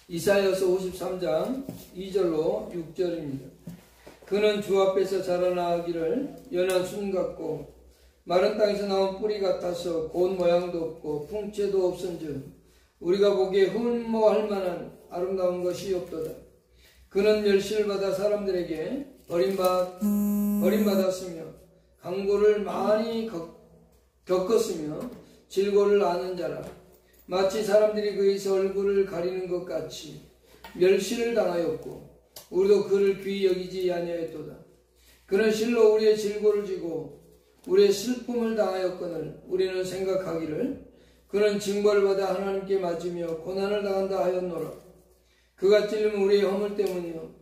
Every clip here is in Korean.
이사야서 53장 2절로 6절입니다. 그는 주 앞에서 자라나기를 연한 순 같고 마른 땅에서 나온 뿌리 같아서 고운 모양도 없고 풍채도 없은즉 우리가 보기에 흠모할 만한 아름다운 것이 없도다. 그는 멸시를 받아 사람들에게 버림받았으며 강고를 많이 겪었으며 질고를 아는 자라. 마치 사람들이 그에서 얼굴을 가리는 것 같이 멸시를 당하였고 우리도 그를 귀히 여기지 아니하였도다. 그는 실로 우리의 질고를 지고 우리의 슬픔을 당하였거늘 우리는 생각하기를 그는 징벌을 받아 하나님께 맞으며 고난을 당한다 하였노라. 그가 찔림은 우리의 허물 때문이요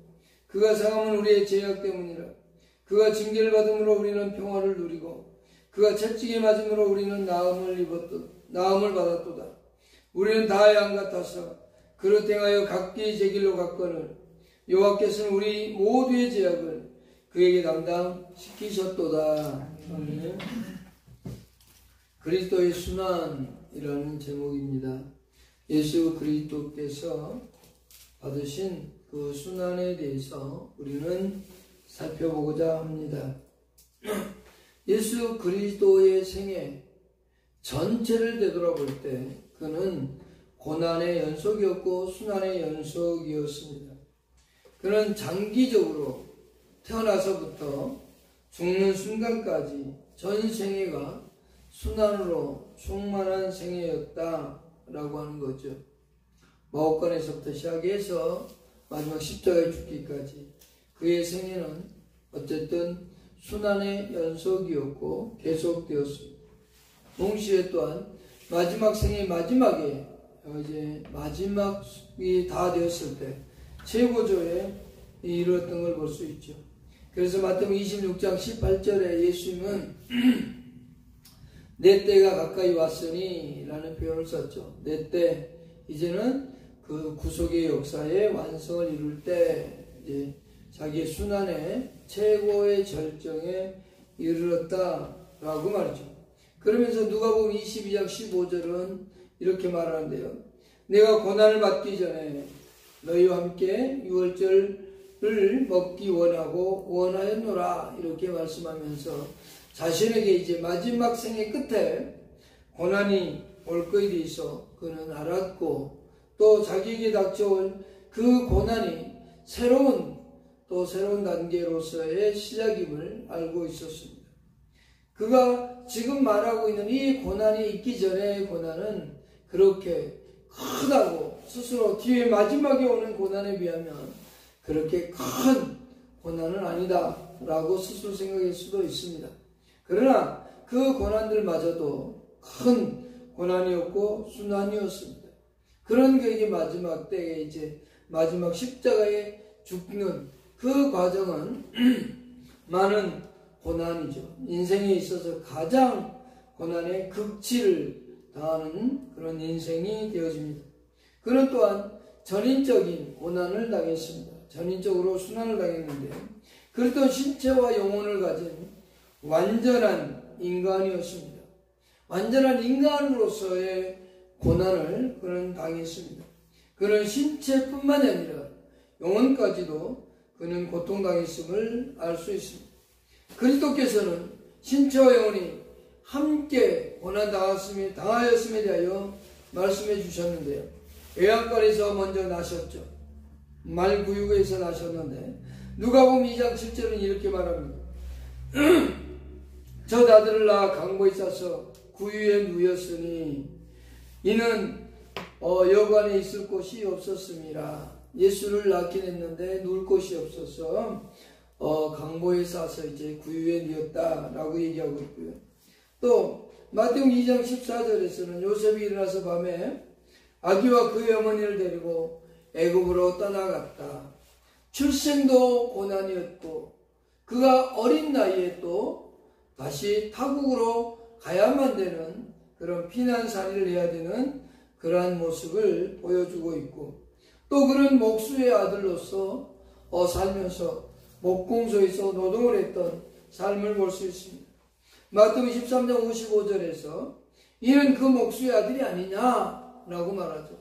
그가 상함은 우리의 죄악 때문이라. 그가 징계를 받음으로 우리는 평화를 누리고 그가 채찍에 맞음으로 우리는 나음을 받았도다. 우리는 다 양 같아서 그릇 행하여 각기 제 길로 갔거늘 여호와께서는 우리 모두의 죄악을 그에게 담당시키셨도다. 아멘. 그리스도의 순환이라는 제목입니다. 예수 그리스도께서 받으신 그 순환에 대해서 우리는 살펴보고자 합니다. 예수 그리스도의 생애 전체를 되돌아볼 때 그는 고난의 연속이었고 순환의 연속이었습니다. 그는 장기적으로 태어나서부터 죽는 순간까지 전 생애가 순환으로 충만한 생애였다라고 하는 거죠. 마옥간에서부터 시작해서 마지막 십자가에 죽기까지 그의 생애는 어쨌든 순환의 연속이었고 계속되었습니다. 동시에 또한 마지막 생의 마지막에 이제 마지막이 다 되었을 때 최고조에 이르렀던 걸 볼 수 있죠. 그래서 마태복음 26장 18절에 예수님은 내 때가 가까이 왔으니 라는 표현을 썼죠. 내 때, 이제는 그 구속의 역사의 완성을 이룰 때 이제 자기의 순환의 최고의 절정에 이르렀다라고 말이죠. 그러면서 누가복음 22장 15절은 이렇게 말하는데요. 내가 고난을 받기 전에 너희와 함께 유월절을 먹기 원하였노라 이렇게 말씀하면서 자신에게 이제 마지막 생의 끝에 고난이 올 것에 대해서 그는 알았고 또 자기에게 닥쳐올 그 고난이 새로운 단계로서의 시작임을 알고 있었습니다. 그가 지금 말하고 있는 이 고난이 있기 전의 고난은 그렇게 크다고 스스로 뒤에 마지막에 오는 고난에 비하면 그렇게 큰 고난은 아니다 라고 스스로 생각할 수도 있습니다. 그러나 그 고난들마저도 큰 고난이었고 순환이었습니다. 그런 그에게 마지막 때에 이제 마지막 십자가에 죽는 그 과정은 많은 고난이죠. 인생에 있어서 가장 고난의 극치를 당하는 그런 인생이 되어집니다. 그는 또한 전인적인 고난을 당했습니다. 전인적으로 순환을 당했는데 그랬던 신체와 영혼을 가진 완전한 인간이었습니다. 완전한 인간으로서의 고난을 그는 당했습니다. 그는 신체뿐만 아니라 영혼까지도 그는 고통당했음을 알 수 있습니다. 그리스도께서는 신체와 영혼이 함께 고난당하였음에 대하여 말씀해 주셨는데요. 애완간에서 먼저 나셨죠. 말구육에서 나셨는데 누가복음 2장 7절은 이렇게 말합니다. 저 아들을 낳아 강보에 싸서 구유에 누였으니 이는 여관에 있을 곳이 없었음이라. 예수를 낳긴 했는데 누울 곳이 없어서 강보에 싸서 이제 구유에 누였다라고 얘기하고 있고요. 또 마태복음 2장 14절에서는 요셉이 일어나서 밤에 아기와 그의 어머니를 데리고 애굽으로 떠나갔다. 출생도 고난이었고 그가 어린 나이에 또 다시 타국으로 가야만 되는 그런 피난살이를 해야 되는 그러한 모습을 보여주고 있고 또 그런 목수의 아들로서 살면서 목공소에서 노동을 했던 삶을 볼 수 있습니다. 마태복음 13장 55절에서 이는 그 목수의 아들이 아니냐라고 말하죠.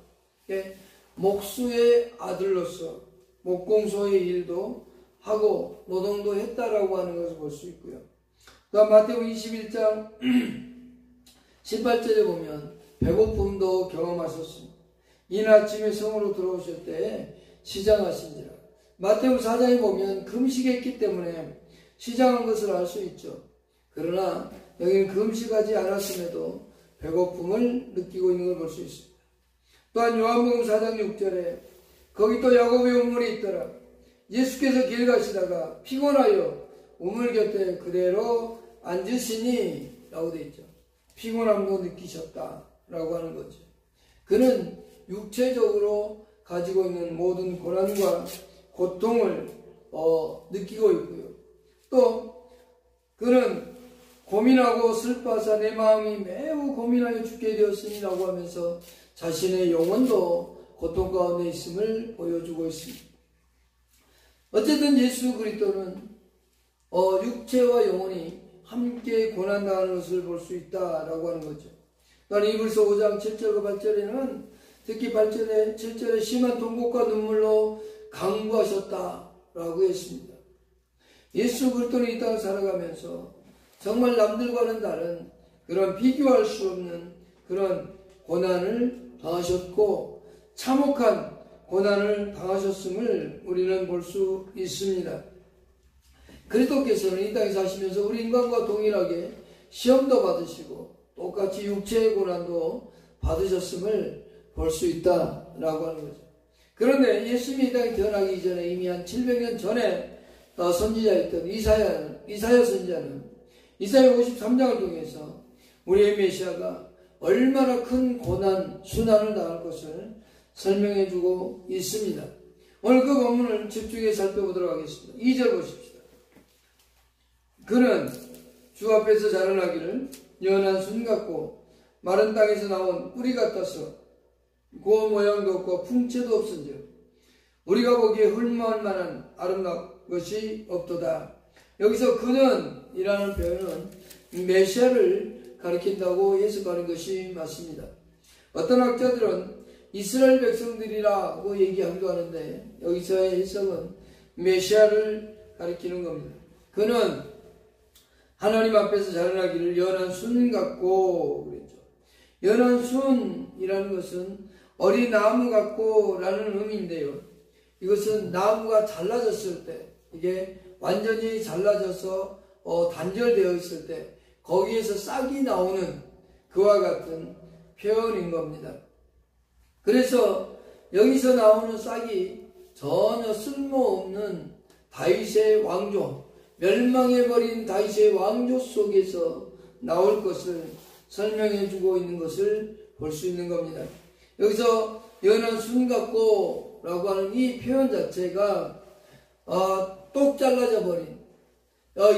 목수의 아들로서 목공소의 일도 하고 노동도 했다라고 하는 것을 볼 수 있고요. 또한 마태복음 21장 18절에 보면 배고픔도 경험하셨습니다. 이른 아침에 성으로 들어오실 때에 시장하신지라. 마태복음 4장에 보면 금식했기 때문에 시장한 것을 알 수 있죠. 그러나 여기는 금식하지 않았음에도 배고픔을 느끼고 있는 걸 볼 수 있습니다. 또한 요한복음 4장 6절에 거기 또 야곱의 우물이 있더라. 예수께서 길 가시다가 피곤하여 우물 곁에 그대로 앉으시니 라고 되어 있죠. 피곤함도 느끼셨다라고 하는 거죠. 그는 육체적으로 가지고 있는 모든 고난과 고통을 느끼고 있고요. 또 그는 고민하고 슬퍼하사 내 마음이 매우 고민하여 죽게 되었으니라고 하면서 자신의 영혼도 고통 가운데 있음을 보여주고 있습니다. 어쨌든 예수 그리스도는 육체와 영혼이 함께 고난당하는 것을 볼 수 있다라고 하는 거죠. 또한 이불서 5장 7절과 8절에는 특히 8절에 7절에 심한 통곡과 눈물로 간구하셨다라고 했습니다. 예수 그리스도는 이 땅을 살아가면서 정말 남들과는 다른 그런 비교할 수 없는 그런 고난을 당하셨고 참혹한 고난을 당하셨음을 우리는 볼 수 있습니다. 그리스도께서는 이 땅에 사시면서 우리 인간과 동일하게 시험도 받으시고 똑같이 육체의 고난도 받으셨음을 볼 수 있다라고 하는 거죠. 그런데 예수님이 이 땅에 태어나기 이전에 이미 한 700년 전에 선지자였던 이사야 선지자는 이사야 53장을 통해서 우리의 메시아가 얼마나 큰 고난, 순환을 당할 것을 설명해 주고 있습니다. 오늘 그 본문을 집중해서 살펴보도록 하겠습니다. 2절 보십시다. 그는 주 앞에서 자라나기를 연한 순 같고 마른 땅에서 나온 뿌리 같아서 고운 모양도 없고 풍채도 없은즉 우리가 보기에 훌륭할 만한 아름다운 것이 없도다. 여기서 그는 이라는 표현은 메시아를 가리킨다고 해석하는 것이 맞습니다. 어떤 학자들은 이스라엘 백성들이라고 얘기하기도 하는데 여기서의 해석은 메시아를 가리키는 겁니다. 그는 하나님 앞에서 자라나기를 연한 순 같고 그랬죠. 연한 순이라는 것은 어린 나무 같고 라는 의미인데요. 이것은 나무가 잘라졌을 때 이게 완전히 잘라져서 단절되어 있을 때 거기에서 싹이 나오는 그와 같은 표현인 겁니다. 그래서 여기서 나오는 싹이 전혀 쓸모없는 다윗의 왕조, 멸망해버린 다윗의 왕조 속에서 나올 것을 설명해 주고 있는 것을 볼 수 있는 겁니다. 여기서 연한 순 같고 라고 하는 이 표현 자체가 똑 잘라져 버린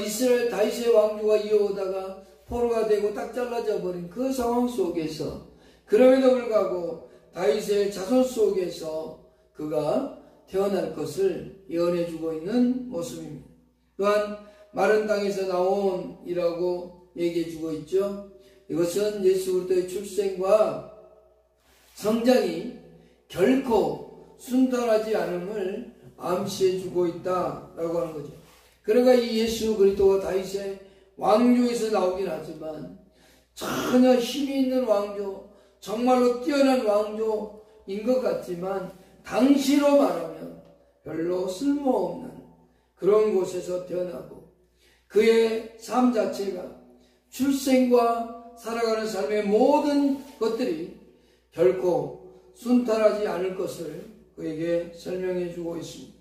이스라엘 다윗의 왕조가 이어오다가 포로가 되고 딱 잘라져 버린 그 상황 속에서 그럼에도 불구하고 다윗의 자손 속에서 그가 태어날 것을 예언해 주고 있는 모습입니다. 또한 마른 땅에서 나온 이라고 얘기해 주고 있죠. 이것은 예수 그리스도의 출생과 성장이 결코 순탄하지 않음을 암시해 주고 있다라고 하는 거죠. 그러니까 이 예수 그리스도가 다윗의 왕조에서 나오긴 하지만 전혀 힘이 있는 왕조, 정말로 뛰어난 왕조인 것 같지만 당시로 말하면 별로 쓸모없는 그런 곳에서 태어나고 그의 삶 자체가 출생과 살아가는 삶의 모든 것들이 결코 순탄하지 않을 것을 그에게 설명해 주고 있습니다.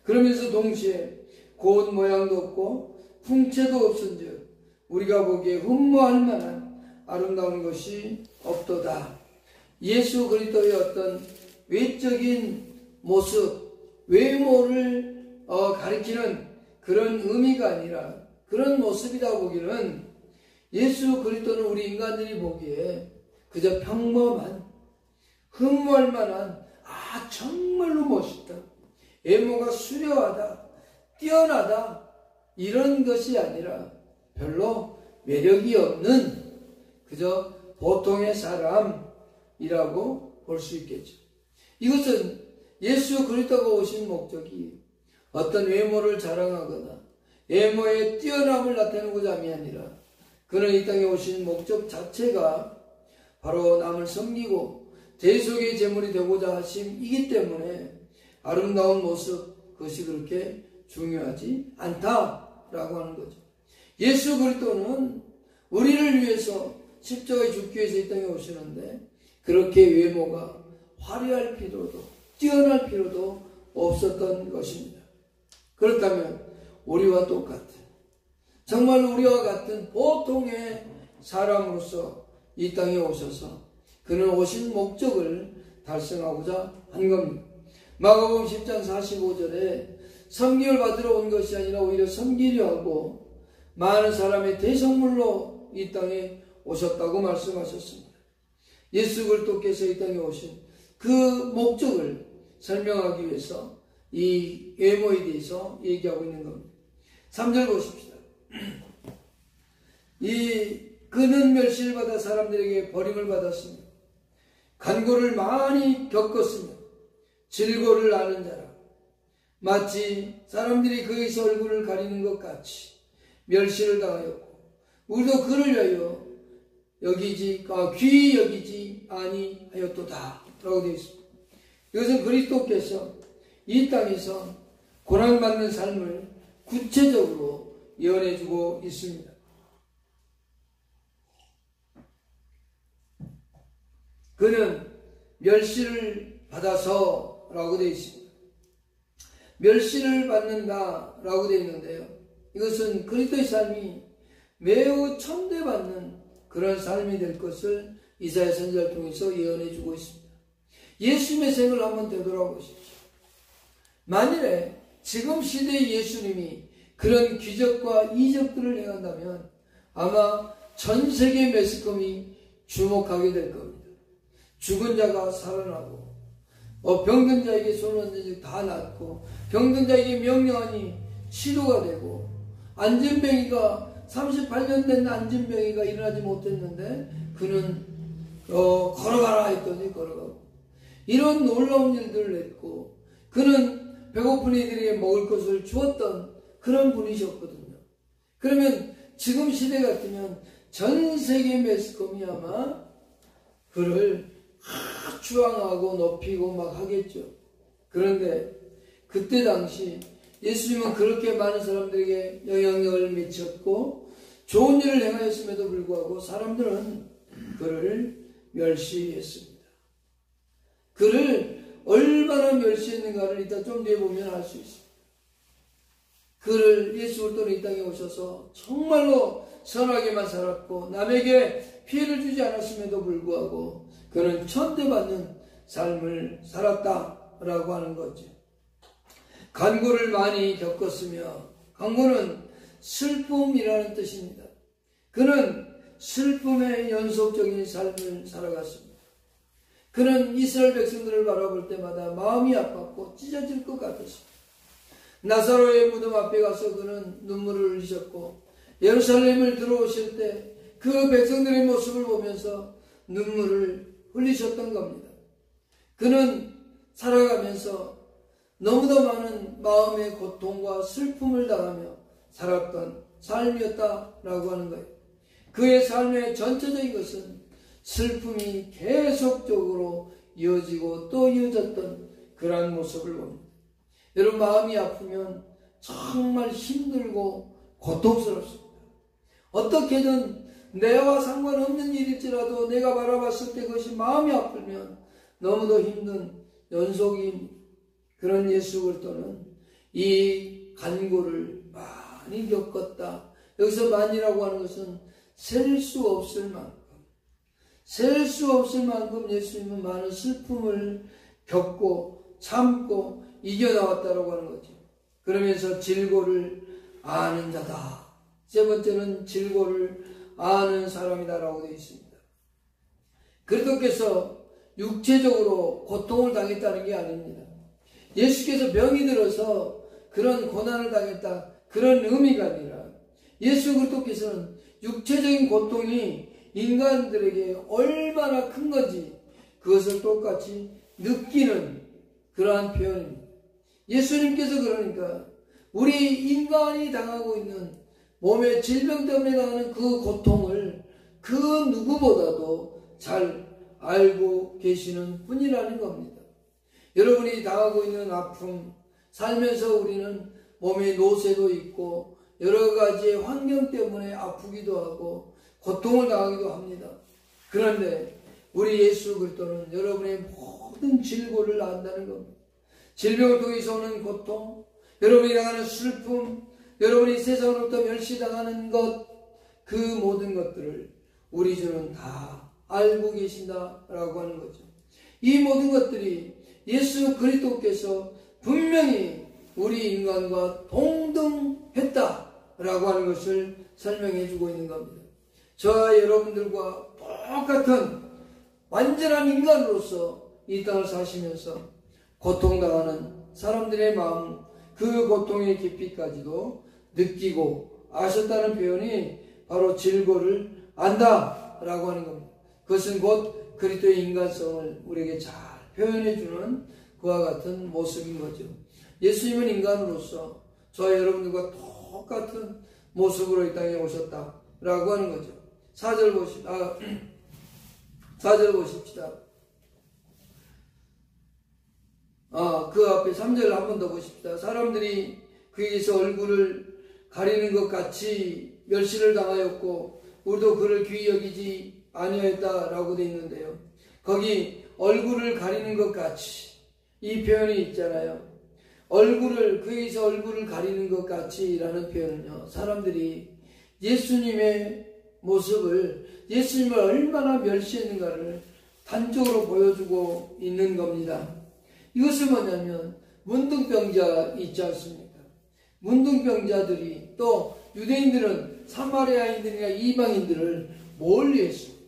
그러면서 동시에 고운 모양도 없고 풍채도 없은즉 우리가 보기에 흠모할 만한 아름다운 것이 없도다. 예수 그리스도의 어떤 외적인 모습, 외모를 가리키는 그런 의미가 아니라 그런 모습이다 보기는 예수 그리스도는 우리 인간들이 보기에 그저 평범한 흠모할 만한 정말로 멋있다, 외모가 수려하다, 뛰어나다 이런 것이 아니라 별로 매력이 없는 그저 보통의 사람이라고 볼 수 있겠죠. 이것은 예수 그리스도가 오신 목적이 어떤 외모를 자랑하거나 외모의 뛰어남을 나타내고자 함이 아니라 그는 이 땅에 오신 목적 자체가 바로 남을 섬기고 대속의 제물이 되고자 하심이기 때문에 아름다운 모습, 그것이 그렇게 중요하지 않다라고 하는 거죠. 예수 그리스도는 우리를 위해서 십자가에 죽기 위해서 이 땅에 오시는데 그렇게 외모가 화려할 필요도 뛰어날 필요도 없었던 것입니다. 그렇다면 우리와 똑같은, 정말 우리와 같은 보통의 사람으로서 이 땅에 오셔서 그는 오신 목적을 달성하고자 한 겁니다. 마가복음 10장 45절에 섬김을 받으러 온 것이 아니라 오히려 섬기려 하고 많은 사람의 대성물로 이 땅에 오셨다고 말씀하셨습니다. 예수 그리스도께서 이 땅에 오신 그 목적을 설명하기 위해서 이 외모에 대해서 얘기하고 있는 겁니다. 3절 보십시다. 그는 멸시를 받아 사람들에게 버림을 받았으며 간고를 많이 겪었으며 질고를 아는 자라. 마치 사람들이 그에서 얼굴을 가리는 것 같이 멸시를 당하였고 우리도 그를 위하여 귀히 여기지 아니하였도다 라고 되어 있습니다. 이것은 그리스도께서 이 땅에서 고난받는 삶을 구체적으로 예언해 주고 있습니다. 그는 멸시를 받아서 라고 되어 있습니다. 멸시를 받는다 라고 되어 있는데요, 이것은 그리스도의 삶이 매우 천대받는 그런 삶이 될 것을 이사야 선지자를 통해서 예언해 주고 있습니다. 예수님의 생을 한번 되돌아보십시오. 만일에 지금 시대의 예수님이 그런 기적과 이적들을 행한다면 아마 전 세계 매스컴이 주목하게 될 겁니다. 죽은 자가 살아나고 병든 자에게 손 얹은 자 다 낫고 병든 자에게 명령하니 치료가 되고 안진뱅이가 38년 된 안진뱅이가 일어나지 못했는데 그는 걸어가라 했더니 걸어가고 이런 놀라운 일들을 했고 그는 배고픈 이들에게 먹을 것을 주었던 그런 분이셨거든요. 그러면 지금 시대 같으면 전 세계 매스컴이 아마 그를 추앙하고 높이고 막 하겠죠. 그런데 그때 당시 예수님은 그렇게 많은 사람들에게 영향력을 미쳤고 좋은 일을 행하였음에도 불구하고 사람들은 그를 멸시했습니다. 그를 얼마나 멸시했는가를 이따 좀 뒤에 보면 알 수 있습니다. 그를 예수 그리스도는 이 땅에 오셔서 정말로 선하게만 살았고 남에게 피해를 주지 않았음에도 불구하고 그는 천대받는 삶을 살았다라고 하는 거죠. 간고를 많이 겪었으며, 간고는 슬픔이라는 뜻입니다. 그는 슬픔의 연속적인 삶을 살아갔습니다. 그는 이스라엘 백성들을 바라볼 때마다 마음이 아팠고 찢어질 것 같았습니다. 나사로의 무덤 앞에 가서 그는 눈물을 흘리셨고 예루살렘을 들어오실 때 그 백성들의 모습을 보면서 눈물을 흘리셨던 겁니다. 그는 살아가면서 너무도 많은 마음의 고통과 슬픔을 당하며 살았던 삶이었다라고 하는 거예요. 그의 삶의 전체적인 것은 슬픔이 계속적으로 이어지고 또 이어졌던 그러한 모습을 봅니다. 여러분, 마음이 아프면 정말 힘들고 고통스럽습니다. 어떻게든 내와 상관없는 일일지라도 내가 바라봤을 때 그것이 마음이 아프면 너무도 힘든 연속인 그런 예수 그리스도는 이 간고를 많이 겪었다. 여기서 많이라고 하는 것은 셀 수 없을 만큼 예수님은 많은 슬픔을 겪고 참고 이겨나왔다라고 하는 거죠. 그러면서 질고를 아는 자다. 세 번째는 질고를 아는 사람이다라고 되어 있습니다. 그리스도께서 육체적으로 고통을 당했다는 게 아닙니다. 예수께서 병이 들어서 그런 고난을 당했다, 그런 의미가 아니라 예수 그리스도께서는 육체적인 고통이 인간들에게 얼마나 큰 건지 그것을 똑같이 느끼는 그러한 표현입니다. 예수님께서 그러니까 우리 인간이 당하고 있는 몸의 질병 때문에 당하는 그 고통을 그 누구보다도 잘 알고 계시는 분이라는 겁니다. 여러분이 당하고 있는 아픔, 살면서 우리는 몸에 노쇠도 있고 여러 가지의 환경 때문에 아프기도 하고 고통을 당하기도 합니다. 그런데 우리 예수 그리스도는 여러분의 모든 질고를 안다는 겁니다. 질병을 통해서 오는 고통, 여러분이 당하는 슬픔, 여러분이 세상으로부터 멸시당하는 것, 그 모든 것들을 우리 주는 다 알고 계신다라고 하는 거죠. 이 모든 것들이 예수 그리스도께서 분명히 우리 인간과 동등했다라고 하는 것을 설명해 주고 있는 겁니다. 저와 여러분들과 똑같은 완전한 인간으로서 이 땅을 사시면서 고통당하는 사람들의 마음, 그 고통의 깊이까지도 느끼고 아셨다는 표현이 바로 질고를 안다라고 하는 겁니다. 그것은 곧 그리스도의 인간성을 우리에게 잘 표현해주는 그와 같은 모습인 거죠. 예수님은 인간으로서 저와 여러분들과 똑같은 모습으로 이 땅에 오셨다라고 하는 거죠. 4절 보십시다. 그 앞에 3절 한 번 더 보십시다. 사람들이 그에게서 얼굴을 가리는 것 같이 멸시를 당하였고 우리도 그를 귀히 여기지 아니하였다라고 되어 있는데요. 거기 얼굴을 가리는 것 같이 이 표현이 있잖아요. 그에게서 얼굴을 가리는 것 같이라는 표현은요, 사람들이 예수님의 모습을, 예수님을 얼마나 멸시했는가를 단적으로 보여주고 있는 겁니다. 이것은 뭐냐면 문둥병자 있지 않습니까? 문둥병자들이, 또 유대인들은 사마리아인들이나 이방인들을 멀리 했습니다.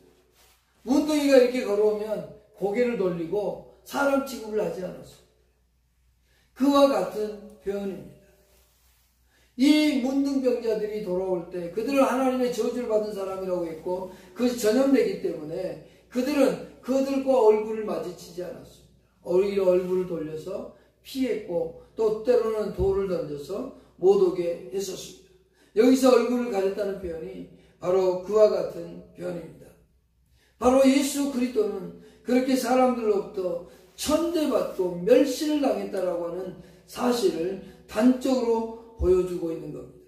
문둥이가 이렇게 걸어오면 고개를 돌리고 사람 취급을 하지 않았습니다. 그와 같은 표현입니다. 이 문둥병자들이 돌아올 때 그들은 하나님의 저주를 받은 사람이라고 했고 그것이 전염되기 때문에 그들과 얼굴을 마주치지 않았습니다. 오히려 얼굴을 돌려서 피했고 또 때로는 돌을 던져서 못 오게 했었습니다. 여기서 얼굴을 가렸다는 표현이 바로 그와 같은 표현입니다. 바로 예수 그리스도는 그렇게 사람들로부터 천대받고 멸시를 당했다라고 하는 사실을 단적으로 보여주고 있는 겁니다.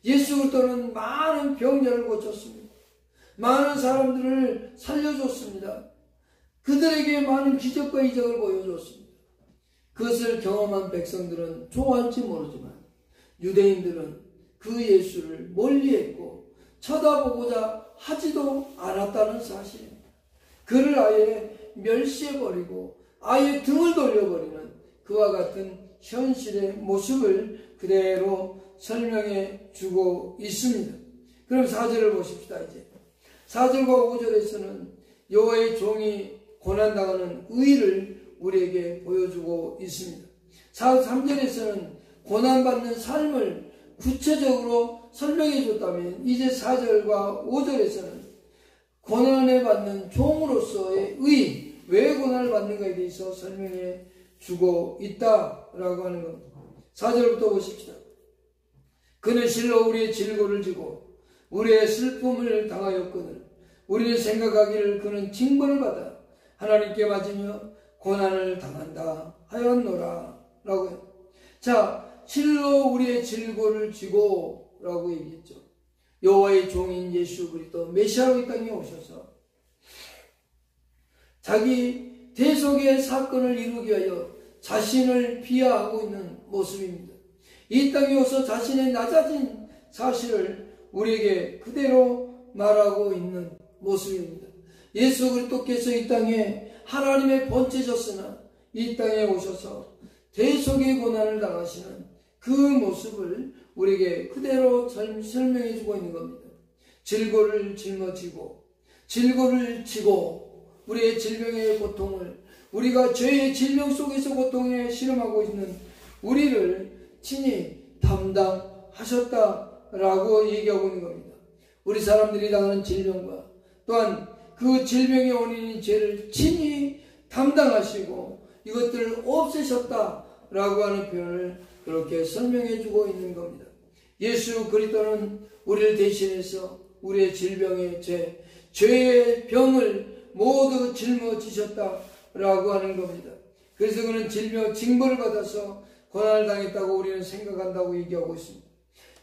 예수 그리스도는 많은 병자를 고쳤습니다. 많은 사람들을 살려줬습니다. 그들에게 많은 기적과 이적을 보여줬습니다. 그것을 경험한 백성들은 좋아할지 모르지만 유대인들은 그 예수를 멀리했고 쳐다보고자 하지도 않았다는 사실입니다. 그를 아예 멸시해버리고 아예 등을 돌려버리는 그와 같은 현실의 모습을 그대로 설명해 주고 있습니다. 그럼 4절을 보십시다. 이제 4절과 5절에서는 여호와의 종이 고난당하는 의의를 우리에게 보여주고 있습니다. 3절에서는 고난받는 삶을 구체적으로 설명해 줬다면 이제 4절과 5절에서는 고난을 받는 종으로서의 의, 왜 고난을 받는가에 대해서 설명해 주고 있다라고 하는 겁니다. 4절부터 보십시다. 그는 실로 우리의 질고를 지고 우리의 슬픔을 당하였거늘 우리는 생각하기를 그는 징벌을 받아 하나님께 맞으며 고난을 당한다 하였노라 라고 해요. 자, 실로 우리의 질고를 지고 라고 얘기했죠. 여호와의 종인 예수 그리스도 메시아로 이 땅에 오셔서 자기 대속의 사건을 이루기 위하여 자신을 비하하고 있는 모습입니다. 이 땅에 오서 자신의 낮아진 사실을 우리에게 그대로 말하고 있는 모습입니다. 예수 그리스도께서 이 땅에 하나님의 본체셨으나 이 땅에 오셔서 대속의 고난을 당하시는 그 모습을 우리에게 그대로 설명해 주고 있는 겁니다. 질고를 짊어지고 질고를 지고 우리의 질병의 고통을, 우리가 죄의 질병 속에서 고통에 실험하고 있는 우리를 친히 담당하셨다라고 얘기하고 있는 겁니다. 우리 사람들이 당하는 질병과 또한 그 질병의 원인인 죄를 친히 담당하시고 이것들을 없애셨다라고 하는 표현을 그렇게 설명해 주고 있는 겁니다. 예수 그리스도는 우리를 대신해서 우리의 질병의 죄의 병을 모두 짊어지셨다라고 하는 겁니다. 그래서 그는 징벌을 받아서 고난을 당했다고 우리는 생각한다고 얘기하고 있습니다.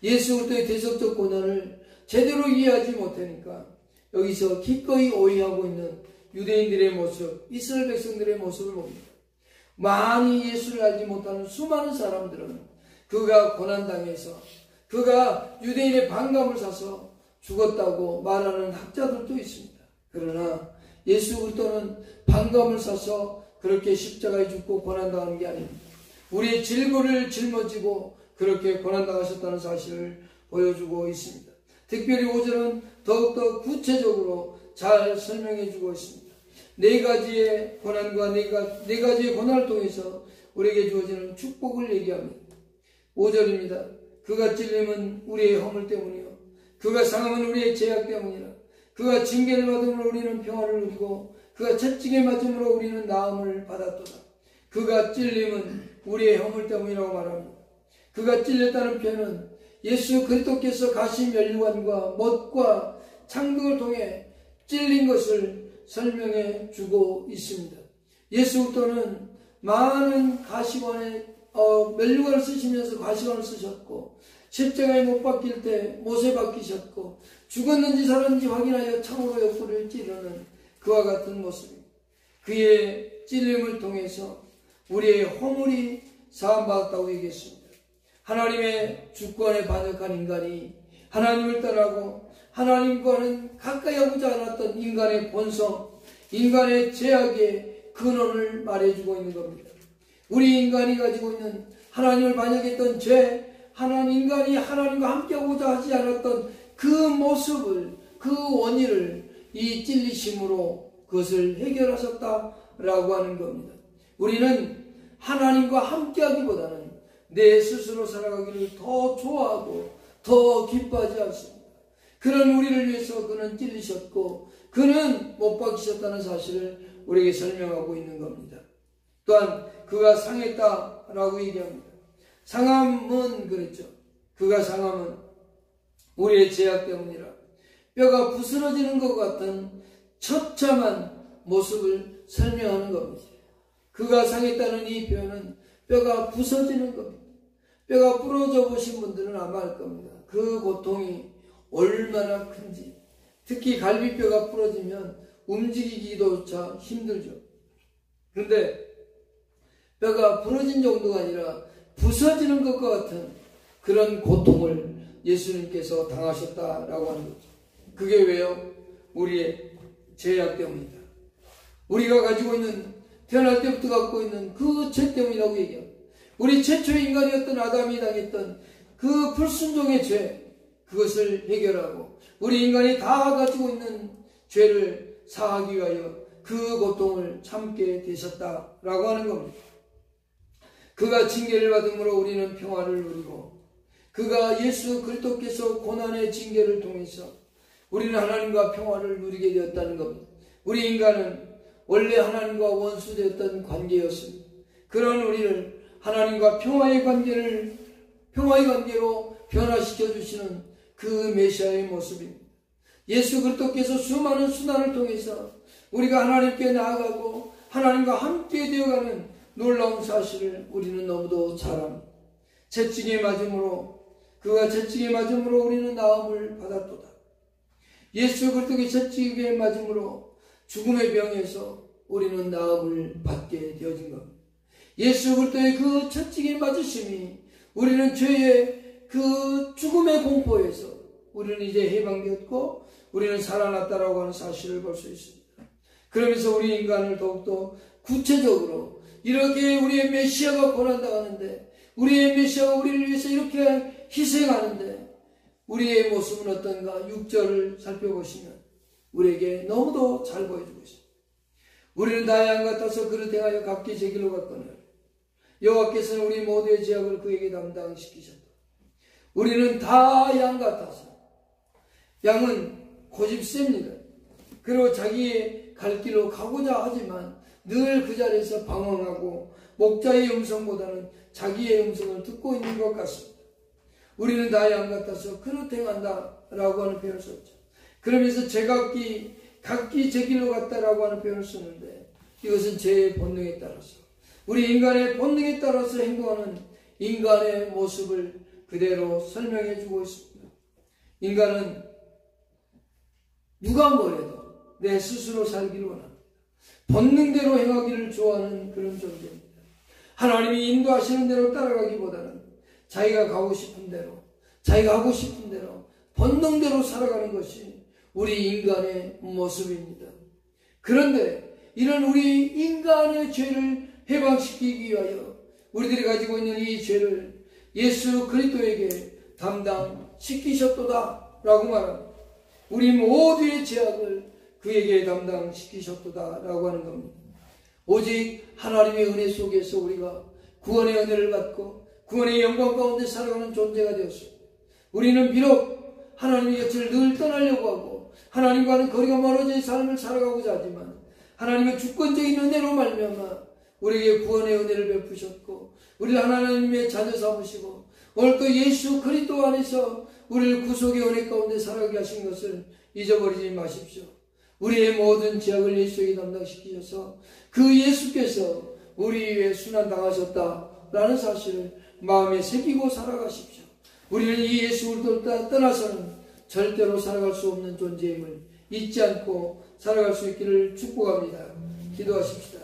예수 그리스도의 대속적 고난을 제대로 이해하지 못하니까 여기서 기꺼이 오해하고 있는 유대인들의 모습, 이스라엘 백성들의 모습을 봅니다. 많이 예수를 알지 못하는 수많은 사람들은 그가 고난당해서 그가 유대인의 반감을 사서 죽었다고 말하는 학자들도 있습니다. 그러나 예수 그리스도는 반감을 사서 그렇게 십자가에 죽고 고난당하는 게 아닙니다. 우리의 질고를 짊어지고 그렇게 고난당하셨다는 사실을 보여주고 있습니다. 특별히 5절은 더욱더 구체적으로 잘 설명해 주고 있습니다. 네 가지의 고난과 네 가지의 고난을 통해서 우리에게 주어지는 축복을 얘기합니다. 5절입니다. 그가 찔림은 우리의 허물 때문이요 그가 상함은 우리의 죄악 때문이라. 그가 징계를 받음으로 우리는 평화를 누리고 그가 채찍에 맞음으로 우리는 나음을 받았도다. 그가 찔림은 우리의 허물 때문이라고 말합니다. 그가 찔렸다는 표현은 예수 그리스도께서 가시 면류관과 못과 창등을 통해 찔린 것을 설명해 주고 있습니다. 예수 그리스도는 많은 가시관에 면류관을 쓰시면서 가시관을 쓰셨고 십자가에 못 박힐 때 못에 박히셨고 죽었는지 살았는지 확인하여 창으로 옆구리를 찌르는 그와 같은 모습입니다. 그의 찔림을 통해서 우리의 허물이 사함받았다고 얘기했습니다. 하나님의 주권에 반역한 인간이 하나님을 떠나고 하나님과는 가까이 하고자 않았던 인간의 본성, 인간의 죄악의 근원을 말해주고 있는 겁니다. 우리 인간이 가지고 있는 하나님을 반역했던 죄, 인간이 하나님과 함께하고자 하지 않았던 그 모습을, 그 원인을 이 찔리심으로 그것을 해결하셨다라고 하는 겁니다. 우리는 하나님과 함께하기보다는 내 스스로 살아가기를 더 좋아하고 더 기뻐하지 않습니다. 그런 우리를 위해서 그는 찔리셨고 그는 못 박히셨다는 사실을 우리에게 설명하고 있는 겁니다. 또한 그가 상했다라고 얘기합니다. 상함은 그랬죠. 그가 상함은 우리의 죄악 때문이라. 뼈가 부스러지는 것 같은 처참한 모습을 설명하는 겁니다. 그가 상했다는 이 표현은 뼈가 부서지는 겁니다. 뼈가 부러져 보신 분들은 아마 알 겁니다. 그 고통이 얼마나 큰지. 특히 갈비뼈가 부러지면 움직이기조차 힘들죠. 그런데 뼈가 부러진 정도가 아니라 부서지는 것과 같은 그런 고통을 예수님께서 당하셨다라고 하는 거죠. 그게 왜요? 우리의 죄악 때문이다. 우리가 가지고 있는, 태어날 때부터 갖고 있는 그 죄 때문이라고 얘기합니다. 우리 최초의 인간이었던 아담이 당했던 그 불순종의 죄, 그것을 해결하고 우리 인간이 다 가지고 있는 죄를 사하기 위하여 그 고통을 참게 되셨다라고 하는 겁니다. 그가 징계를 받음으로 우리는 평화를 누리고 그가 예수 그리스도께서 고난의 징계를 통해서 우리는 하나님과 평화를 누리게 되었다는 겁니다. 우리 인간은 원래 하나님과 원수되었던 관계였습니다. 그런 우리를 하나님과 평화의 관계로 변화시켜 주시는 그 메시아의 모습입니다. 예수 그리스도께서 수많은 수단을 통해서 우리가 하나님께 나아가고 하나님과 함께 되어가는 놀라운 사실을 우리는 너무도 잘 압니다. 그가 채찍에 맞음으로 우리는 나음을 받았도다. 예수 그리스도의 채찍에 맞음으로 죽음의 병에서 우리는 나음을 받게 되어진 겁니다. 예수 그리스도의 그 채찍에 맞으심이 우리는 죄의 그 죽음의 공포에서 우리는 이제 해방되었고 우리는 살아났다라고 하는 사실을 볼 수 있습니다. 그러면서 우리 인간을 더욱더 구체적으로 이렇게 우리의 메시아가 고난당하는데 우리의 메시아가 우리를 위해서 이렇게 희생하는데 우리의 모습은 어떤가? 6절을 살펴보시면 우리에게 너무도 잘 보여주고 있습니다. 우리는 다 양 같아서 그를 행하여 각기 제 길로 갔거늘 여호와께서는 우리 모두의 죄악을 그에게 담당시키셨다. 우리는 다 양 같아서, 양은 고집셉니다. 그리고 자기의 갈 길로 가고자 하지만 늘 그 자리에서 방황하고 목자의 음성보다는 자기의 음성을 듣고 있는 것 같습니다. 우리는 나의 양 같아서 그릇 행한다 라고 하는 표현을 썼죠. 그러면서 각기 제 길로 갔다라고 하는 표현을 쓰는데, 이것은 제 본능에 따라서, 우리 인간의 본능에 따라서 행동하는 인간의 모습을 그대로 설명해 주고 있습니다. 인간은 누가 뭐래도 내 스스로 살기를 원합니다. 본능대로 행하기를 좋아하는 그런 존재입니다. 하나님이 인도하시는 대로 따라가기보다는 자기가 가고 싶은 대로, 자기가 하고 싶은 대로 본능대로 살아가는 것이 우리 인간의 모습입니다. 그런데 이런 우리 인간의 죄를 해방시키기 위하여 우리들이 가지고 있는 이 죄를 예수 그리스도에게 담당시키셨도다 라고 말합니다. 우리 모두의 죄악을 그에게 담당시키셨도다 라고 하는 겁니다. 오직 하나님의 은혜 속에서 우리가 구원의 은혜를 받고 구원의 영광 가운데 살아가는 존재가 되었습니다. 우리는 비록 하나님의 곁을 늘 떠나려고 하고 하나님과는 거리가 멀어진 삶을 살아가고자 하지만, 하나님의 주권적인 은혜로 말미암아 우리에게 구원의 은혜를 베푸셨고 우리를 하나님의 자녀 삼으시고 오늘 또 예수 그리스도 안에서 우리를 구속의 은혜 가운데 살아가게 하신 것을 잊어버리지 마십시오. 우리의 모든 죄악을 예수에게 담당시키셔서 그 예수께서 우리 위해 순환당하셨다라는 사실을 마음에 새기고 살아가십시오. 우리는 이 예수 그리스도를 떠나서는 절대로 살아갈 수 없는 존재임을 잊지 않고 살아갈 수 있기를 축복합니다. 기도하십시다.